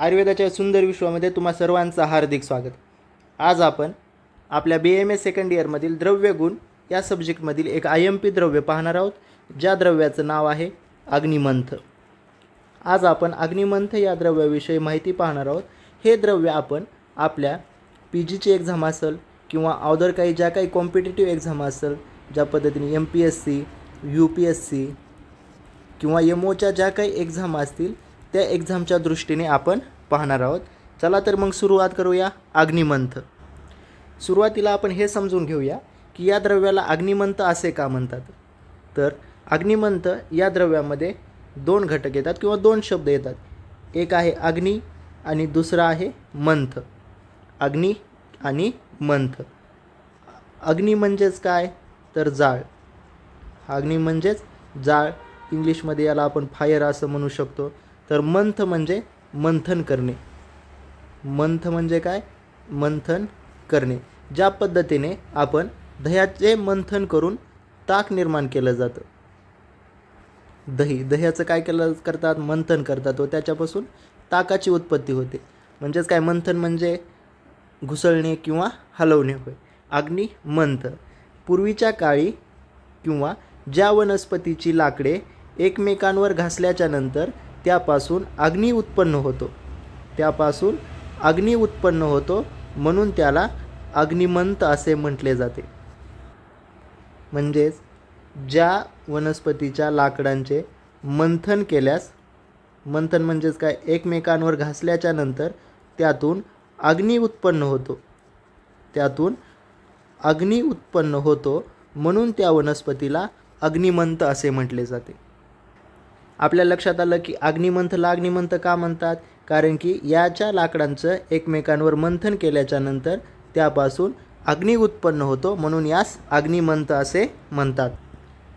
आयुर्वेदाच्या सुंदर विश्वामध्ये तुम्हा सर्वांचं हार्दिक स्वागत। आज आपण आपल्या BAMS सेकंड इयरमधील द्रव्यगुण या सब्जेक्टमधील एक IMP द्रव्य पाहणार आहोत, ज्या द्रव्याचं नाव आहे अग्निमंथ। आज आपण अग्निमंथ या द्रव्याविषयी माहिती पाहणार आहोत। हे द्रव्य आपण आपल्या PGची एक्झाम असेल किंवा अदर काही ज्या काही कॉम्पिटिटिव्ह एक्झाम असेल, ज्या पद्धतीने MPSC, UPSC किंवा MOच्या ज्या काही एक्झाम असतील त्या एक्झामच्या दृष्टीने आपण पाहणार आहोत। चला तर मग सुरुवात करूया। अग्निमंथ। सुरुवातीला आपण हे समजून घेऊया की या द्रव्याला अग्निमंथ असे का म्हणतात। तर अग्निमंथ या द्रव्यामध्ये दोन घटक येतात किंवा दोन शब्द येतात, एक आहे अग्नी आणि दुसरा आहे मंथ। अग्नी आणि मंथ। अग्नी म्हणजेच काय तर जाळ। अग्नी म्हणजेच जाळ, इंग्लिशमध्ये याला आपण फायर असं म्हणू शकतो। तर मंथ म्हणजे मंथन करणे। मंथ म्हणजे काय, मंथन करणे। ज्या पद्धतीने आपण दह्याचे मंथन करून ताक निर्माण केलं जातं। दह्याचं काय करतात, मंथन करतात व त्याच्यापासून ताकाची उत्पत्ती होते। म्हणजेच काय, मंथन म्हणजे घुसळणे किंवा हलवणे होय। अग्नी मंथ। पूर्वीच्या काळी किंवा ज्या वनस्पतीची लाकडे एकमेकांवर घासल्याच्या नंतर त्यापासून अग्नी उत्पन्न होतो, म्हणून त्याला अग्निमंथ असे म्हटले जाते। म्हणजेच ज्या वनस्पतीच्या लाकडांचे मंथन केल्यास, मंथन म्हणजेच काय, एकमेकांवर घासल्याच्या नंतर त्यातून अग्नी उत्पन्न होतो, म्हणून त्या वनस्पतीला अग्निमंथ असे म्हटले जाते। आपल्या लक्षात आलं की अग्निमंथला अग्निमंथ का म्हणतात, कारण की याच्या लाकडांचं एकमेकांवर मंथन केल्याच्या नंतर त्यापासून अग्नी उत्पन्न होतो, म्हणून यास अग्निमंथ असे म्हणतात।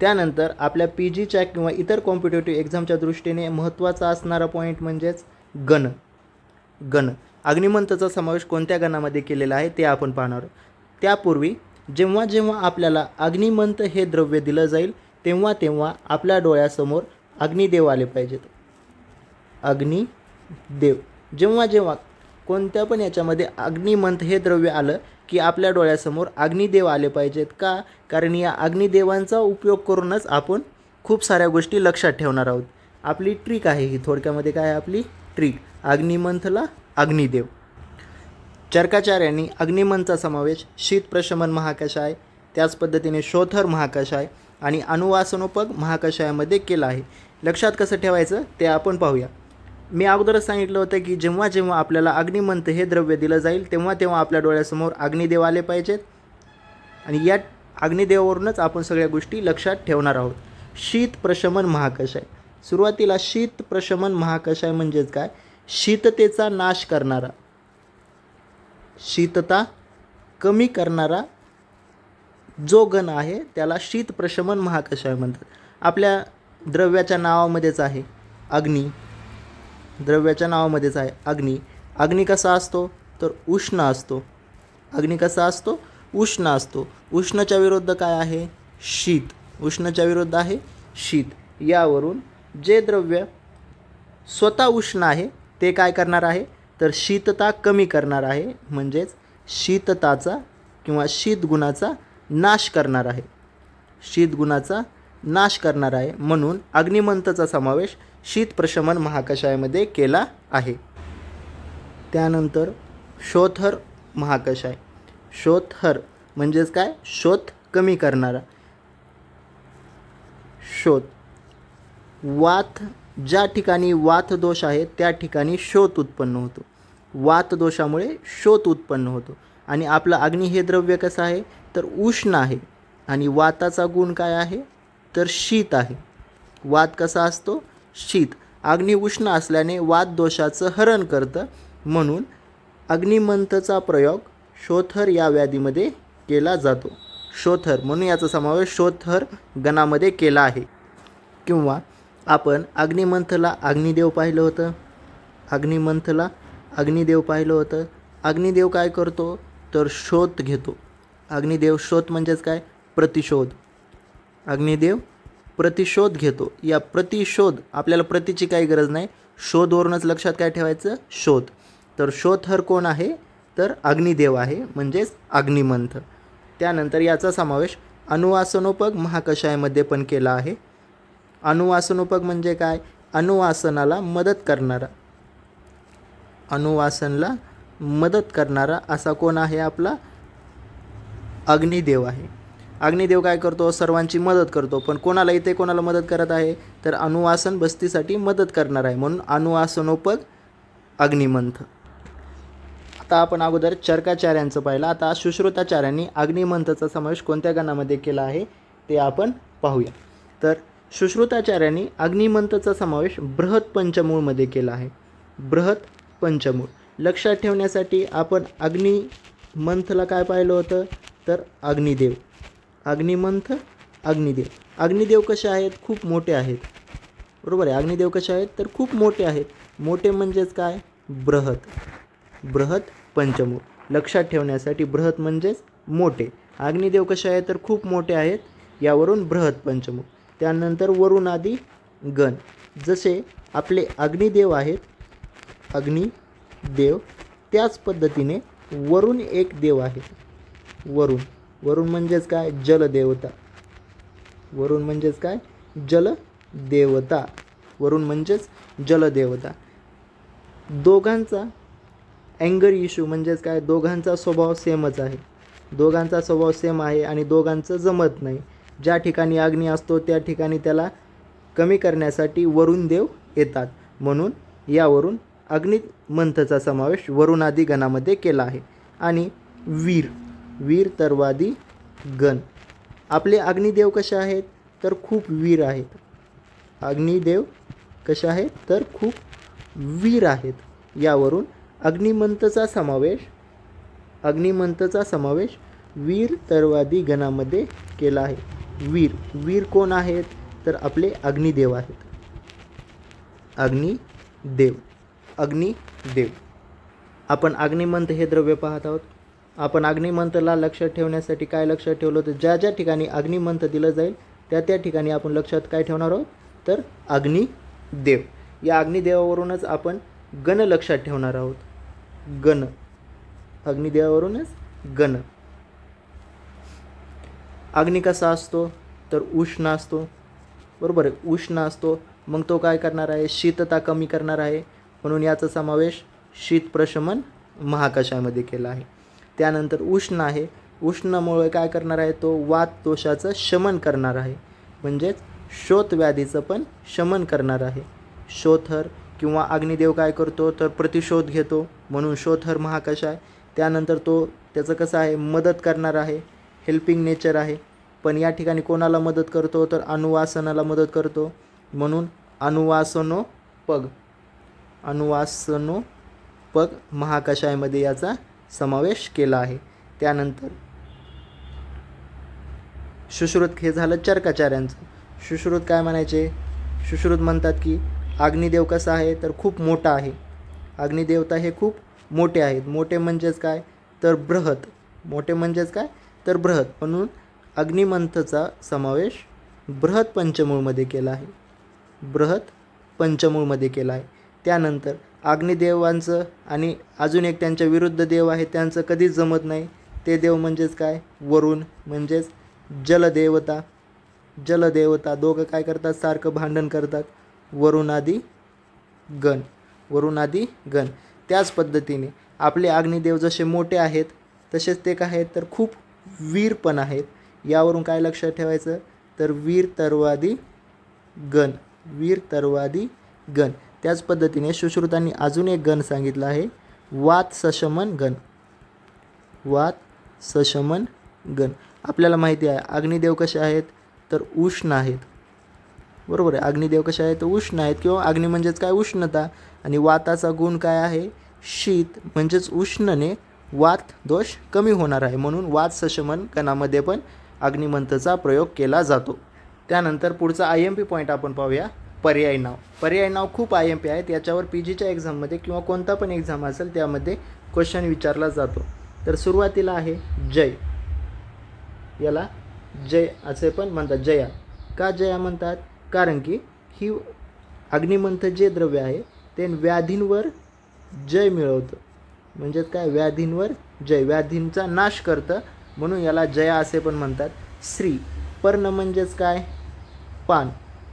त्यानंतर आपल्या PGच्या किंवा इतर कॉम्पिटिटिव्ह एक्झामच्या दृष्टीने महत्त्वाचा असणारा पॉईंट म्हणजेच गण। अग्निमंथचा समावेश कोणत्या गणामध्ये केलेला आहे ते आपण पाहणार आहोत। त्यापूर्वी जेव्हा जेव्हा आपल्याला अग्निमंथ हे द्रव्य दिलं जाईल तेव्हा तेव्हा आपल्या डोळ्यासमोर अग्निदेव आले पाहिजेत। अग्निदेव जेव्हा जेव्हा कोणत्या पण याच्यामध्ये अग्निमंथ हे द्रव्य आलं की आपल्या डोळ्यासमोर अग्निदेव आले पाहिजेत। का, कारण या अग्निदेवांचा उपयोग करूनच आपण खूप साऱ्या गोष्टी लक्षात ठेवणार आहोत। आपली ट्रिक आहे ही, थोडक्यामध्ये काय आहे आपली ट्रिक। अग्निमंथला अग्निदेव। चरकाचार्यांनी अग्निमंथचा समावेश शीत प्रशमन महाकषाय, त्याच पद्धतीने शोथर महाकषाय आणि अनुवासनोपग महाकषायामध्ये केला आहे। लक्षात कसं ठेवायचं ते आपण पाहूया। मी अगोदरच सांगितलं होतं की जेव्हा जेव्हा आपल्याला अग्निमंथ हे द्रव्य दिलं जाईल तेव्हा तेव्हा आपल्या डोळ्यासमोर अग्निदेव आले पाहिजेत आणि या अग्निदेवावरूनच आपण सगळ्या गोष्टी लक्षात ठेवणार आहोत। शीत प्रशमन महाकषाय। सुरुवातीला शीत प्रशमन महाकषाय म्हणजेच काय, शीततेचा नाश करणारा, शीतता कमी करणारा जो गण आहे त्याला शीत प्रशमन महाकषाय म्हणतात। आपल्या द्रव्याच्या नावामध्येच आहे अग्नी, द्रव्याच्या नावामध्येच आहे अग्नी। अग्नी कसा असतो तर उष्ण असतो। अग्नी कसा असतो, उष्ण असतो। उष्णच्या विरुद्ध काय आहे, शीत। उष्णच्या विरुद्ध आहे शीत। यावरून जे द्रव्य स्वतः उष्ण आहे ते काय करणार आहे तर शीतता कमी करणार आहे, म्हणजेच शीतताचा किंवा शीतगुणाचा नाश करणार आहे। शीतगुणाचा नाश करणार आहे, म्हणून अग्निमंथचा समावेश शीत प्रशमन महाकषायामध्ये केला आहे। त्यानंतर शोथर महाकषाय। शोथर म्हणजेच काय, शोथ कमी करणारा। शोथ, वात, ज्या ठिकाणी वात दोष आहे त्या ठिकाणी शोथ उत्पन्न होतो। वात दोषामुळे शोथ उत्पन्न होतो। आणि आपलं अग्नी हे द्रव्य कसं आहे तर उष्ण आहे आणि वाताचा गुण काय आहे तर शीत आहे। वात कसा असतो, शीत। अग्नी उष्ण असल्याने वात दोषाचं हरण करतं, म्हणून अग्निमंथचा प्रयोग शोथर या व्याधीमध्ये केला जातो। शोथर, म्हणून याचा समावेश शोथर गणामध्ये केला आहे। किंवा आपण अग्निमंथला अग्निदेव पाहिलं होतं। अग्निमंथला अग्निदेव पाहिलं होतं। अग्निदेव काय करतो तर शोथ घेतो। अग्निदेव शोथ म्हणजेच काय, प्रतिशोध। अग्निदेव प्रतिशोध घेतो. या प्रतिशोध, आपल्याला प्रतिची काही गरज नाही, शोधवरूनच लक्षात काय ठेवायचं, शोध. तर शोधहर कोण आहे, तर अग्निदेव आहे, म्हणजेच अग्निमंथ. त्यानंतर याचा समावेश अनुवासनोपग महाकषायामध्ये पण केला आहे. अनुवासनोपग म्हणजे काय, अनुवासनाला मदत करणारा, अनुवासनला मदत करणारा असा कोण आहे, आपला अग्निदेव आहे. अग्निदेव काय करतो, सर्वांची मदत करतो. पण कोणाला, इथे कोणाला मदत करत आहे, तर अनुवासन बस्तीसाठी मदत करणार आहे, म्हणून अनुवासनोपग अग्निमंथ. आता आपण अगोदर चरकाचार्यांचं पाहिलं. आता सुश्रुताचार्यांनी अग्निमंथचा समावेश कोणत्या गणामध्ये केला आहे ते आपण पाहूया. तर सुश्रुताचार्यांनी अग्निमंथचा समावेश बृहत पंचमूळमध्ये केला आहे. बृहत पंचमूळ लक्षात ठेवण्यासाठी आपण अग्निमंथला काय पाहिलं होतं, तर अग्निदेव, अग्निमंथ, अग्निदेव. अग्निदेव कसे आहेत, खूप मोठे आहेत, बरोबर आहे. अग्निदेव कसे आहेत, तर खूप मोठे आहेत. मोठे म्हणजेच काय, बृहत, बृहत पंचमूळ. लक्षात ठेवण्यासाठी बृहत म्हणजेच मोठे. अग्निदेव कसे आहेत, तर खूप मोठे आहेत, यावरून बृहत पंचमूळ. त्यानंतर वरुण आदी गण, जसे आपले अग्निदेव आहेत, अग्निदेव, त्याच पद्धतीने वरुण एक देव आहे. वरुण, वरुण म्हणजेच काय, जलदेवता. वरुण म्हणजेच काय, जलदेवता. वरुण म्हणजेच जलदेवता. दोघांचा अँगर इश्यू म्हणजेच काय, दोघांचा स्वभाव सेमच आहे. दोघांचा स्वभाव सेम आहे आणि दोघांचं जमत नाही. ज्या ठिकाणी अग्नी असतो त्या ठिकाणी त्याला कमी करण्यासाठी वरुण देव येतात, म्हणून यावरून अग्निमंथचा समावेश वरुणादी गणामध्ये केला आहे. आणि वीर, वीर तरवादी गण. आपले अग्निदेव कसे आहेत, तर खूप वीर आहेत. अग्निदेव कसे आहेत, तर खूप वीर आहेत. यावरून अग्निमंथचा समावेश, अग्निमंथचा समावेश वीर तरवादी गणामध्ये केला आहे. वीर, वीर कोण आहेत, तर आपले अग्निदेव आहेत. अग्निदेव, अग्निदेव. आपण अग्निमंथ हे द्रव्य पाहत आहोत. आपण अग्निमंथला लक्षात ठेवण्यासाठी काय लक्षात ठेवलं होतं, ज्या ज्या ठिकाणी अग्निमंथ दिलं जाईल त्या त्या ठिकाणी आपण लक्षात काय ठेवणार आहोत, तर अग्निदेव. या अग्निदेवावरूनच आपण गण लक्षात ठेवणार आहोत. गण, अग्निदेवावरूनच गण. अग्नी कसा असतो, तर उष्ण असतो, बरोबर आहे. उष्ण असतो, मग तो काय करणार आहे, शीतता कमी करणार आहे, म्हणून याचा समावेश शीत प्रशमन महाकषायामध्ये केला आहे. त्यानंतर उष्ण आहे, उष्णामुळे काय करणार आहे, तो वात दोषाचं शमन करणार आहे, म्हणजेच शोथ व्याधीचं पण शमन करणार आहे. शोथर किंवा अग्निदेव काय करतो, तर प्रतिशोध घेतो, म्हणून शोथर महाकषाय. त्यानंतर तो त्याचं कसं आहे, मदत करणार आहे, हेल्पिंग नेचर आहे. पण या ठिकाणी कोणाला मदत करतो, तर अनुवासनाला मदत करतो, म्हणून अनुवासनोपग, अनुवासनोपग महाकषायामध्ये याचा समावेश केला आहे. त्यानंतर सुश्रुत, हे झालं चरकाचार्यांचं. सुश्रुत काय म्हणायचे, सुश्रुत म्हणतात की अग्निदेव कसा आहे, तर खूप मोठा आहे. अग्निदेवता हे खूप मोठे आहेत. मोठे म्हणजेच काय, तर बृहत. मोठे म्हणजेच काय, तर बृहत. म्हणून अग्निमंथचा समावेश बृहत पंचमूळमध्ये केला आहे. बृहत पंचमूळमध्ये केला आहे. त्यानंतर अग्निदेवांचं आणि अजून एक त्यांच्या विरुद्ध देव आहे, त्यांचं कधीच जमत नाही. ते देव म्हणजेच काय, वरुण, म्हणजेच जलदेवता. जलदेवता दोघं काय करतात, सारखं भांडण करतात. वरुणादी गण, वरुणादी गण. त्याच पद्धतीने आपले अग्निदेव जसे मोठे आहेत तसेच ते काय आहेत, तर खूप वीर पण आहेत. यावरून काय लक्षात ठेवायचं, तर वीर तरवादी गण, वीर तरवादी गण. त्याच पद्धतीने सुश्रुतांनी अजून एक गण सांगितला आहे, वात सशमन गण. वात सशमन गण. आपल्याला माहिती आहे अग्निदेव कसे आहेत, तर उष्ण आहेत, बरोबर आहे. अग्निदेव कसे आहेत, तर उष्ण आहेत, किंवा अग्नी म्हणजेच काय, उष्णता. आणि वाताचा गुण काय आहे, शीत, म्हणजेच उष्णने वात दोष कमी होणार आहे, म्हणून वात सशमन गणामध्ये पण अग्निमंथचा प्रयोग केला जातो. त्यानंतर पुढचा IMP पॉईंट आपण पाहूया, पर्याय नाव. पर्याय नाव खूप IMP आहेत, याच्यावर PGच्या एक्झाममध्ये किंवा कोणता पण एक्झाम असेल त्यामध्ये क्वेश्चन विचारला जातो. तर सुरुवातीला आहे जय, याला जय असे पण म्हणतात, जया. का जया म्हणतात? कारण की ही अग्निमंथ जे द्रव्य आहे ते व्याधींवर जय मिळवतं. म्हणजेच काय? व्याधींवर जय, व्याधींचा नाश करतं, म्हणून याला जया असे पण म्हणतात. श्री पर्ण म्हणजेच काय? पान.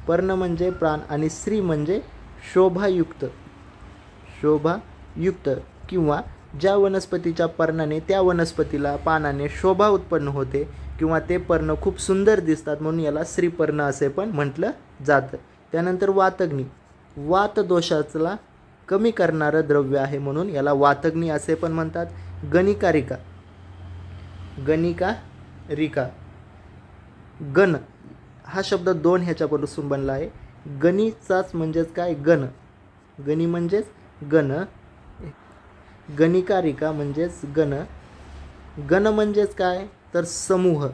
पर्ण म्हणजे प्राण आणि श्री म्हणजे शोभायुक्त. शोभायुक्त किंवा ज्या वनस्पतीच्या पर्णाने त्या वनस्पतीला पानाने शोभा उत्पन्न होते किंवा ते पर्ण खूप सुंदर दिसतात, म्हणून याला श्रीपर्ण असे पण म्हटलं जातं. त्यानंतर वातग्नी, वात दोषाला कमी करणारं द्रव्य आहे म्हणून याला वातग्नी असे पण म्हणतात. गणिकारिका, गणिकारिका, गण हा शब्द दोन ह्याच्यापासून बनला आहे. गणीचाच म्हणजेच काय? गण. गणी म्हणजेच गण, गणिकारिका म्हणजेच गण. गण म्हणजेच काय? तर समूह.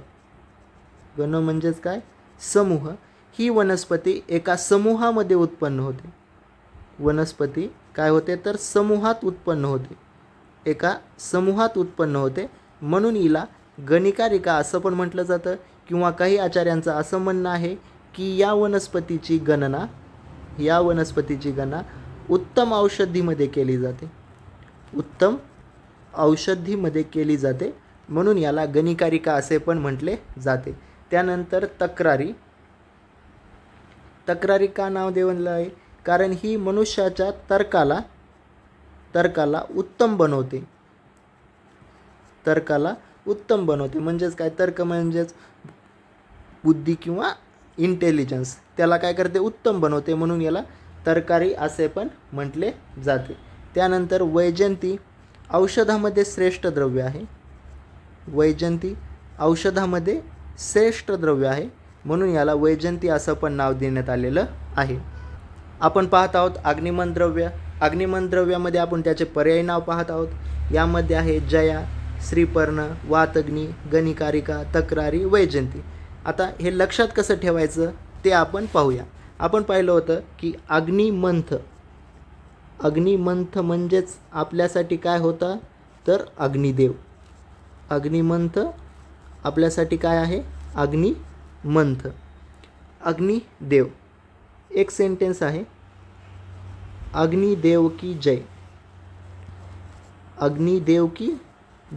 गण म्हणजेच काय? समूह. ही वनस्पती एका समूहामध्ये उत्पन्न होते. वनस्पती काय होते? तर समूहात उत्पन्न होते, एका समूहात उत्पन्न होते, म्हणून हिला गणिकारिका असं पण म्हटलं जातं. किंवा काही आचार्यांचं असं म्हणणं आहे की या वनस्पतीची गणना उत्तम औषधीमध्ये केली जाते. उत्तम औषधीमध्ये केली जाते, म्हणून याला गणिकारिका असे पण म्हटले जाते. त्यानंतर तक्रारी. तक्रारी का नाव देवलं आहे? कारण ही मनुष्याच्या तर्काला उत्तम बनवते. तर्काला उत्तम बनवते म्हणजेच काय? तर्क म्हणजेच बुद्धी किंवा इंटेलिजन्स, त्याला काय करते? उत्तम बनवते, म्हणून याला तर्कारी असे पण म्हटले जाते. त्यानंतर वैजयंती औषधामध्ये श्रेष्ठ द्रव्य आहे. वैजयंती औषधामध्ये श्रेष्ठ द्रव्य आहे, म्हणून याला वैजयंती असं पण नाव देण्यात आलेलं आहे. आपण पाहत आहोत अग्निमन द्रव्य. अग्निमन द्रव्यामध्ये आपण त्याचे पर्यायी नाव पाहत आहोत. यामध्ये आहे जया, श्रीपर्ण, वातग्नी, गणिकारिका, तक्रारी, वैजयंती. आता हे लक्षात कसं ठेवायचं ते आपण पाहूया. आपण पाहिलं होतं की अग्निमंथ म्हणजेच आपल्यासाठी काय होता? तर अग्निदेव. अग्निमंथ आपल्यासाठी काय आहे? अग्निमंथ, अग्निदेव. एक सेंटेन्स आहे, अग्निदेव की जय. अग्निदेव की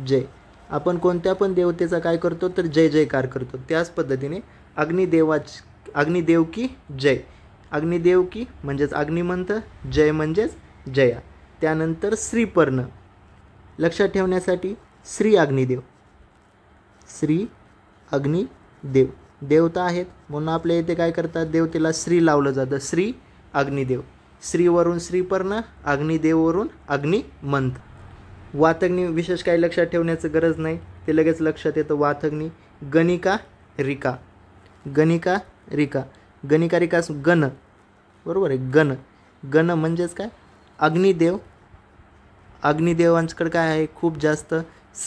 जय. आपण कोणत्या पण देवतेचा काय करतो? तर जय जयकार करतो. त्याच पद्धतीने अग्निदेव की जय. अग्निदेव की म्हणजेच अग्निमंथ, जय म्हणजेच जया. त्यानंतर श्रीपर्ण लक्षात ठेवण्यासाठी श्री अग्निदेव. श्री अग्निदेव देवता आहेत, म्हणून आपल्या इथे काय करतात? देवतेला श्री लावलं जातं. श्री अग्निदेव. श्रीवरून श्रीपर्ण, अग्निदेववरून अग्निमंथ. वातग्नी विशेष काही लक्षात ठेवण्याचं गरज नाही, ते लगेच लक्षात येतं. वातग्नी. गणिकारिका. गणिकारिका, गणिकारिका गण, बरोबर आहे. गण. गण म्हणजेच काय? अग्निदेव. अग्निदेवांकडे काय आहे? खूप जास्त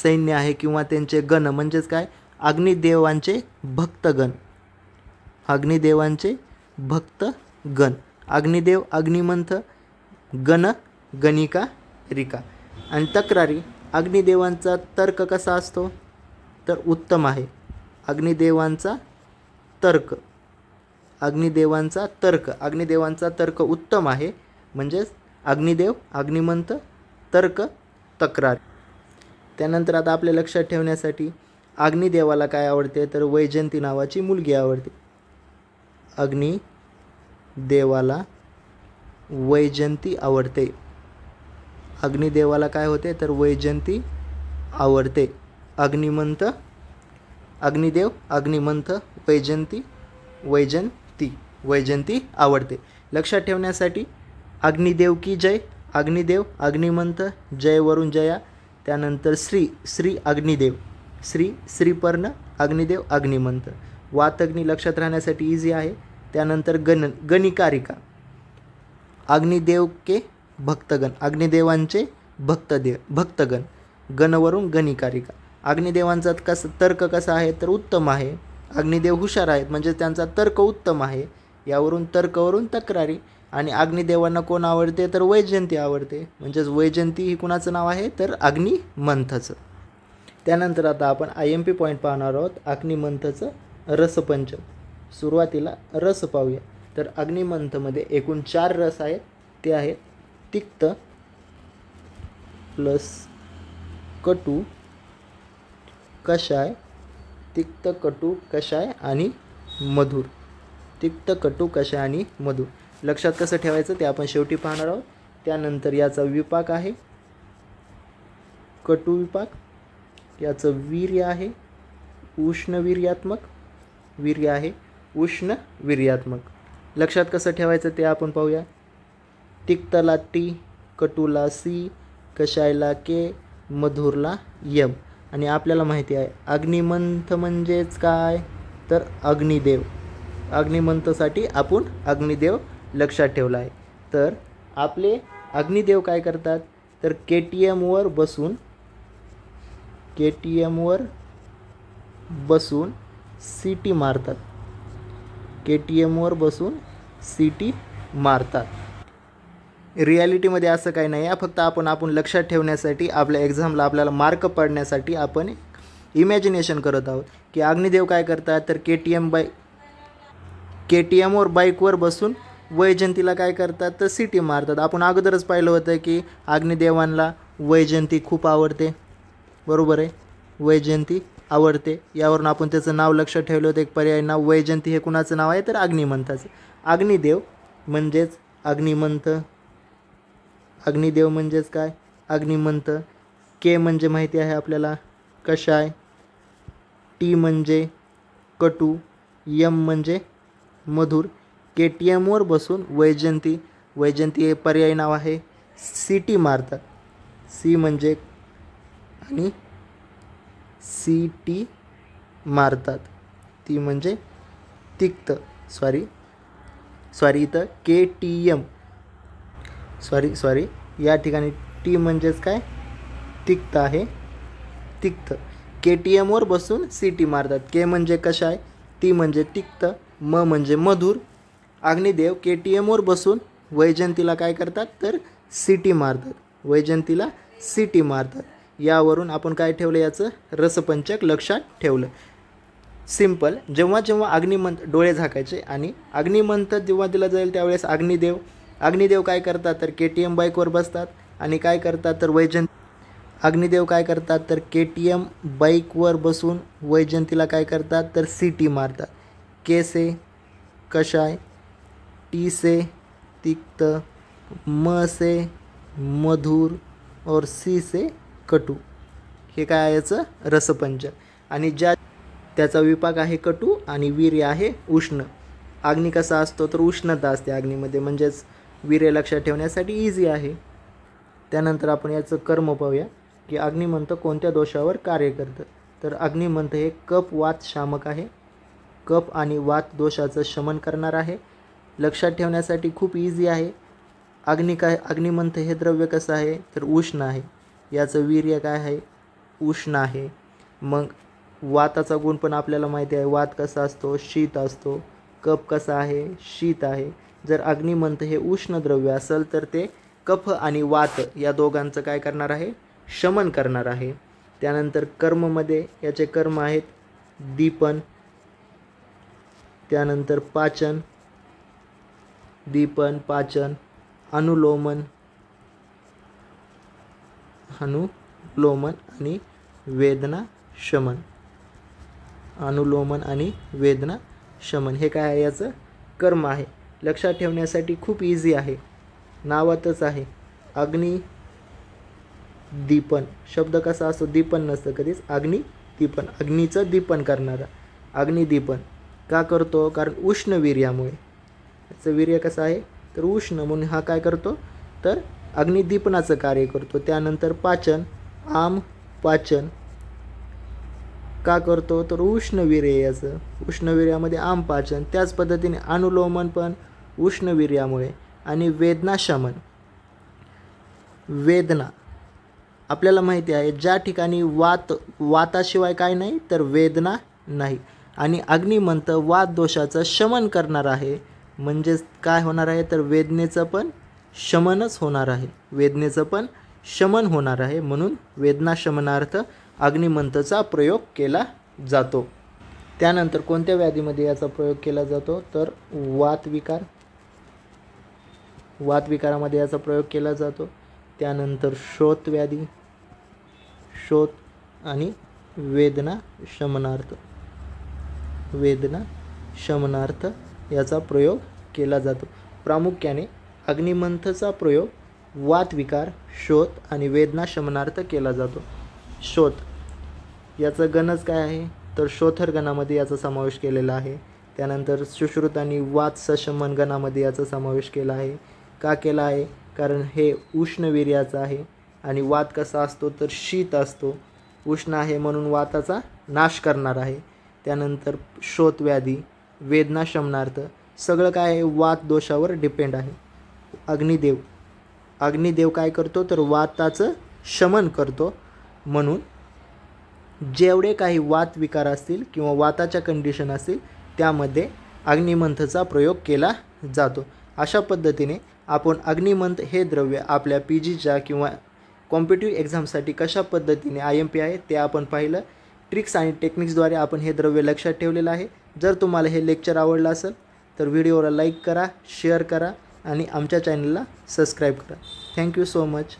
सैन्य आहे किंवा त्यांचे गण म्हणजेच काय? अग्निदेवांचे भक्तगण. अग्निदेवांचे भक्तगण. अग्निदेव, अग्निमंथ, गण, गणिकारिका. आणि तक्रारी. अग्निदेवांचा तर्क कसा असतो? तर उत्तम आहे. अग्निदेवांचा तर्क, अग्निदेवांचा तर्क उत्तम आहे, म्हणजेच अग्निदेव, अग्निमंथ, तर्क, तक्रार. त्यानंतर आता आपल्या लक्षात ठेवण्यासाठी अग्निदेवाला काय आवडते? तर वैजयंती नावाची मुलगी आवडते. अग्निदेवाला वैजयंती आवडते. अग्निदेवाला काय होते? तर वैजयंती आवडते. अग्निमंथ, अग्निदेव, अग्निमंथ, वैजयंती आवडते. लक्षात ठेवण्यासाठी अग्निदेव की जय. अग्निदेव, अग्निमंथ, जयवरून जया. त्यानंतर श्री अग्निदेव. श्रीपर्ण, अग्निदेव, अग्निमंथ. वातग्नी लक्षात राहण्यासाठी इझी आहे. त्यानंतर गणिकारिका. अग्निदेव के भक्तगण. अग्निदेवांचे भक्तगण. गणवरून गणिकारिका. अग्निदेवांचा तर्क कसा आहे? तर उत्तम आहे. अग्निदेव हुशार आहेत, म्हणजे त्यांचा तर्क उत्तम आहे. यावरून तर्कवरून तक्रारी. आणि अग्निदेवांना कोण आवडते? तर वैजयंती आवडते, म्हणजेच वैजयंती ही कुणाचं नाव आहे? तर अग्निमंथचं. त्यानंतर आता आपण IMP पॉईंट पाहणार आहोत. अग्निमंथचं रसपंचम. सुरुवातीला रस पाहूया. तर अग्निमंथमध्ये एकूण 4 रस आहेत. ते आहेत तिक्त प्लस कटू, कषाय, तिक्त, कटू, कषाय आणि मधुर. तिक्त, कटू, कषाय आणि मधुर. लक्षात कसं ठेवायचं ते आपण शेवटी पाहणार आहोत. त्यानंतर याचा विपाक आहे कटू विपाक. याचं वीर्य आहे उष्णवीर्यात्मक. वीर्य आहे उष्णवीर्यात्मक. लक्षात कसं ठेवायचं ते आपण पाहूया. तिक्तला टी, कटूला सी, कषायला के, मधुरला यम. आणि आपल्याला माहिती आहे अग्निमंथ म्हणजेच काय तर अग्निदेव. अग्निमंथसाठी आपण अग्निदेव लक्षात ठेवला आहे. तर आपले अग्निदेव काय करतात तर केटीएमवर बसून सीटी मारतात. केटीएमवर बसून सीटी मारतात. रिॲलिटीमध्ये असं काही नाही आहे. फक्त आपण लक्षात ठेवण्यासाठी आपल्या एक्झामला आपल्याला मार्क पडण्यासाठी आपण इमॅजिनेशन करत आहोत की अग्निदेव काय करतात तर केटीएमवर बाईकवर बसून वैजयंतीला काय करतात तर सिटी मारतात. आपण अगोदरच पाहिलं होतं की अग्निदेवांना वैजयंती खूप आवडते. बरोबर आहे, वैजयंती आवडते. यावरून आपण त्याचं नाव लक्षात ठेवलं होतं. एक पर्याय नाव वैजयंती हे कुणाचं नाव आहे तर अग्निमंथाचं. अग्निदेव म्हणजेच अग्निमंथ. अग्निदेव म्हणजेच काय अग्निमंथ. के म्हणजे माहिती आहे आपल्याला कषाय, टी म्हणजे कटू, यम म्हणजे मधुर. केटीएमवर बसून वैजयंती हे पर्यायी नाव आहे. सीटी मारतात. सी म्हणजे आणि सीटी मारतात. ती म्हणजे तिक्त. सॉरी इथं केटीएम सॉरी या ठिकाणी टी म्हणजेच काय तिक्त आहे. तिक्त. केटीएमवर बसून सीटी मारतात. के म्हणजे कषाय, टी म्हणजे तिक्त, म म्हणजे मधुर. अग्निदेव केटीएमवर बसून वैजयंतीला काय करतात तर सीटी मारतात. वैजयंतीला सीटी मारतात. यावरून आपण काय ठेवलं याचं रसपंचक लक्षात ठेवलं. सिंपल. जेव्हा अग्निमंथ डोळे झाकायचे आणि अग्निमंथ जेव्हा दिला जाईल त्यावेळेस अग्निदेव काय करतात तर केटीएम बाईकवर बसतात आणि काय करतात तर अग्निदेव काय करतात तर केटीएम बाईकवर बसून वैजयंतीला काय करतात तर सीटी मारतात. के से कषाय, टी से तिक्त, म से मधुर और सी से कटू. हे काय आहे याचं रसपंचक. आणि त्याचा विपाक आहे कटू आणि वीर्य आहे उष्ण. अग्नी कसा असतो तर उष्णता असते अग्नीमध्ये, म्हणजेच वीर्य लक्षात ठेवण्यासाठी इझी आहे. त्यानंतर आपण याचं कर्म पाहूया की अग्निमंथ कोणत्या दोषावर कार्य करतं. तर अग्निमंथ हे कफ वात शामक आहे. कफ आणि वात दोषाचं शमन करणार आहे. लक्षात ठेवण्यासाठी खूप इझी आहे. अग्निमंथ हे द्रव्य कसं आहे तर उष्ण आहे. याचं वीर्य काय आहे उष्ण आहे. मग वाताचा गुण पण आपल्याला माहिती आहे. वात कसा असतो शीत असतो. कफ कसा आहे शीत आहे. जर अग्निमंथ हे उष्ण द्रव्य असेल तर ते कफ आणि वात या दोघांचं काय करणार आहे शमन करणार आहे. त्यानंतर कर्ममध्ये याचे कर्म आहेत दीपन, त्यानंतर पाचन, दीपन पाचन, अनुलोमन आणि वेदना शमन. अनुलोमन आणि वेदना शमन हे काय आहे याचं कर्म आहे. लक्षात ठेवण्यासाठी खूप इझी आहे. नावातच आहे अग्नि दीपन. शब्द कसा असतो दीपन नसतं कधीच. अग्निदीपन, अग्नीचं दीपन करणारा. अग्निदीपन का करतो कारण उष्ण वीर्यामुळे. याचं वीर्य कसं आहे तर उष्ण, म्हणून हा काय करतो तर अग्निदीपनाचं कार्य करतो. त्यानंतर पाचन, आम पाचन का करतो तर उष्णवीर्य याचं. उष्णवीर्यामध्ये आम पाचन. त्याच पद्धतीने अनुलोमन पण उष्णवीर्यामुळे. आणि वेदना शमन. वेदना आपल्याला माहिती आहे ज्या ठिकाणी वाताशिवाय काय नाही तर वेदना नाही. आणि अग्निमंथ वात दोषाचं शमन करणार आहे. म्हणजेच काय होणार आहे तर वेदनेचं पण शमनच होणार आहे. वेदनेचं पण शमन होणार आहे. म्हणून वेदना शमनार्थ अग्निमंथचा प्रयोग केला जातो. त्यानंतर कोणत्या व्याधीमध्ये याचा प्रयोग केला जातो तर वातविकारामध्ये याचा प्रयोग केला जातो. त्यानंतर शोथव्याधी, शोथ आणि वेदना शमनार्थ याचा प्रयोग केला जातो. प्रामुख्याने अग्निमंथचा प्रयोग वातविकार, शोथ आणि वेदना शमनार्थ केला जातो. शोथ याचा गणच काय आहे तर शोथर गणामध्ये याचा समावेश केलेला आहे. त्यानंतर सुश्रुत आणि वात सशमन गणामध्ये याचा समावेश केला आहे. का केला आहे कारण हे उष्णवीर्याचा आहे आणि वात कसा असतो तर शीत असतो, उष्ण आहे म्हणून वाताचा नाश करणार आहे. त्यानंतर शोथव्याधी, वेदना शमनार्थ सगळं काय आहे वात दोषावर डिपेंड आहे. अग्निदेव काय करतो तर वाताचं शमन करतो. म्हणून जेवढे काही वात विकार असतील किंवा वाताच्या कंडिशन असतील त्यामध्ये अग्निमंथचा प्रयोग केला जातो. अशा पद्धतीने आपण अग्निमंथ हे द्रव्य आपल्या PGच्या किंवा कॉम्पिटिटिव्ह एक्झामसाठी कशा पद्धतीने IMP आहे ते आपण पाहिलं. ट्रिक्स आणि टेक्निक्सद्वारे आपण हे द्रव्य लक्षात ठेवलेलं आहे. जर तुम्हाला हे लेक्चर आवडलं असेल तर व्हिडिओला लाईक करा, शेअर करा आणि आमच्या चॅनलला सबस्क्राईब करा. Thank you so much.